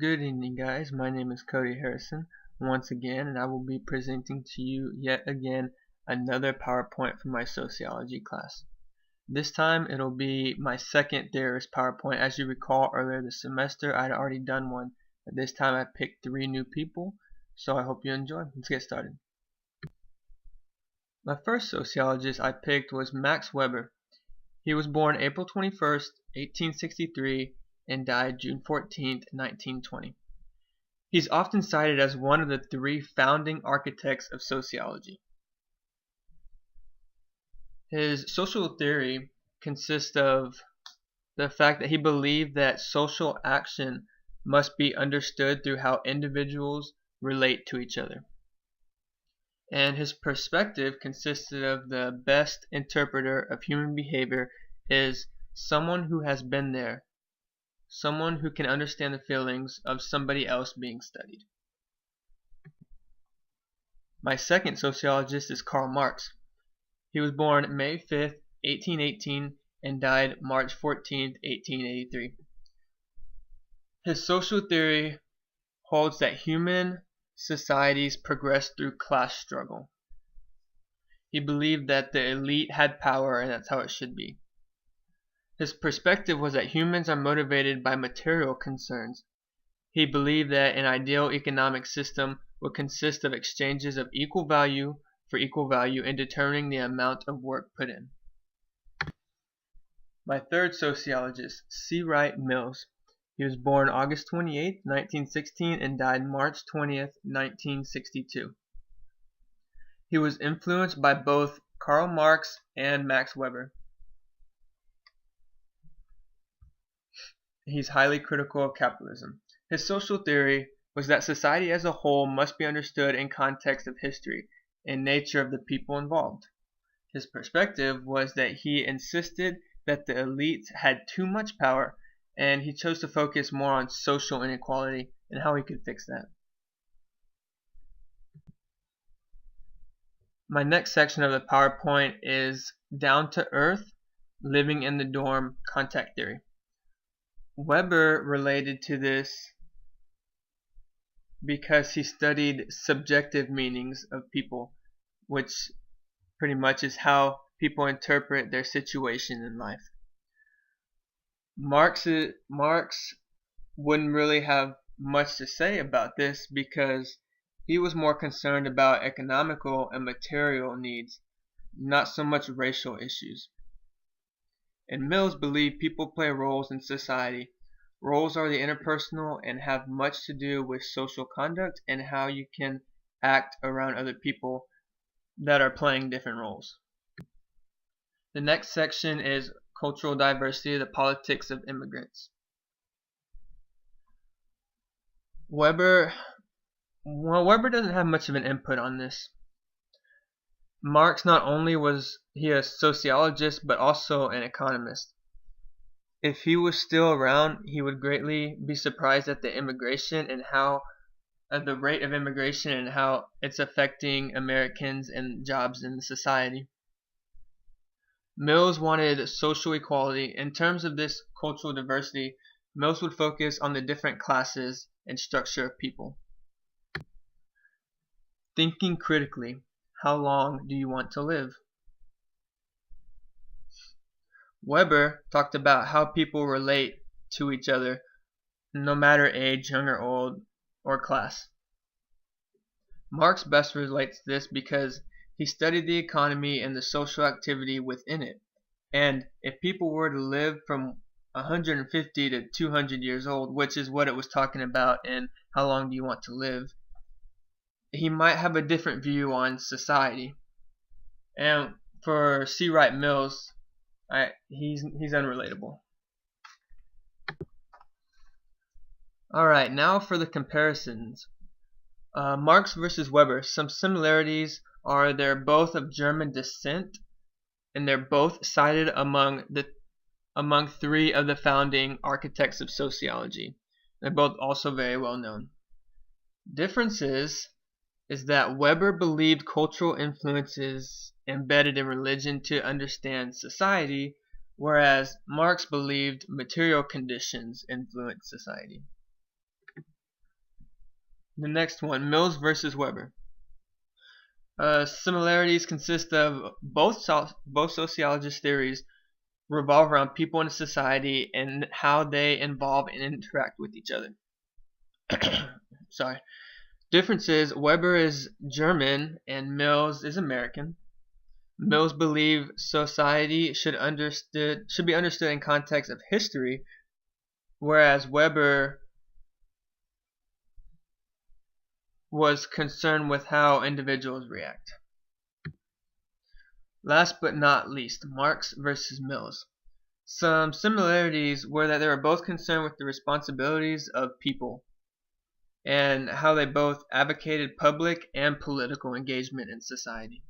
Good evening, guys. My name is Cody Harrison once again, and I will be presenting to you yet again another PowerPoint from my sociology class. This time it'll be my second Theorist PowerPoint. As you recall, earlier this semester I'd already done one, but this time I picked 3 new people, so I hope you enjoy. Let's get started. My first sociologist I picked was Max Weber. He was born April 21st, 1863 and died June 14th, 1920. He's often cited as one of the 3 founding architects of sociology. His social theory consists of the fact that he believed that social action must be understood through how individuals relate to each other. And his perspective consisted of the best interpreter of human behavior is someone who has been there, someone who can understand the feelings of somebody else being studied. My second sociologist is Karl Marx. He was born May 5th, 1818 and died March 14th, 1883. His social theory holds that human societies progress through class struggle. He believed that the elite had power and that's how it should be. His perspective was that humans are motivated by material concerns. He believed that an ideal economic system would consist of exchanges of equal value for equal value in determining the amount of work put in. My third sociologist, C. Wright Mills. He was born August 28, 1916 and died March 20th, 1962. He was influenced by both Karl Marx and Max Weber. He's highly critical of capitalism. His social theory was that society as a whole must be understood in context of history and nature of the people involved. His perspective was that he insisted that the elites had too much power, and he chose to focus more on social inequality and how he could fix that. My next section of the PowerPoint is down to earth, living in the dorm, contact theory. Weber related to this because he studied subjective meanings of people, which pretty much is how people interpret their situation in life. Marx wouldn't really have much to say about this because he was more concerned about economical and material needs, not so much racial issues. And Mills believed people play roles in society. Roles are the interpersonal and have much to do with social conduct and how you can act around other people that are playing different roles. The next section is cultural diversity, the politics of immigrants. Weber doesn't have much of an input on this. Marx, not only was he a sociologist but also an economist. If he was still around, he would greatly be surprised at the immigration and at the rate of immigration and how it's affecting Americans and jobs in society. Mills wanted social equality. In terms of this cultural diversity, Mills would focus on the different classes and structure of people. Thinking critically, how long do you want to live? Weber talked about how people relate to each other, no matter age, young or old, or class. Marx best relates to this because he studied the economy and the social activity within it. And if people were to live from 150 to 200 years old, which is what it was talking about in How Long Do You Want to Live, he might have a different view on society. And for C. Wright Mills, he's unrelatable. Alright, now for the comparisons. Marx versus Weber. Some similarities are they're both of German descent, and they're both cited among 3 of the founding architects of sociology. They're both also very well known. Differences is that Weber believed cultural influences embedded in religion to understand society, whereas Marx believed material conditions influence society. The next one, Mills versus Weber. Similarities consist of both sociologist theories revolve around people in society and how they involve and interact with each other. Sorry. Differences: Weber is German and Mills is American. Mills believed society should be understood in context of history, whereas Weber was concerned with how individuals react. Last but not least, Marx versus Mills. Some similarities were that they were both concerned with the responsibilities of people and how they both advocated public and political engagement in society.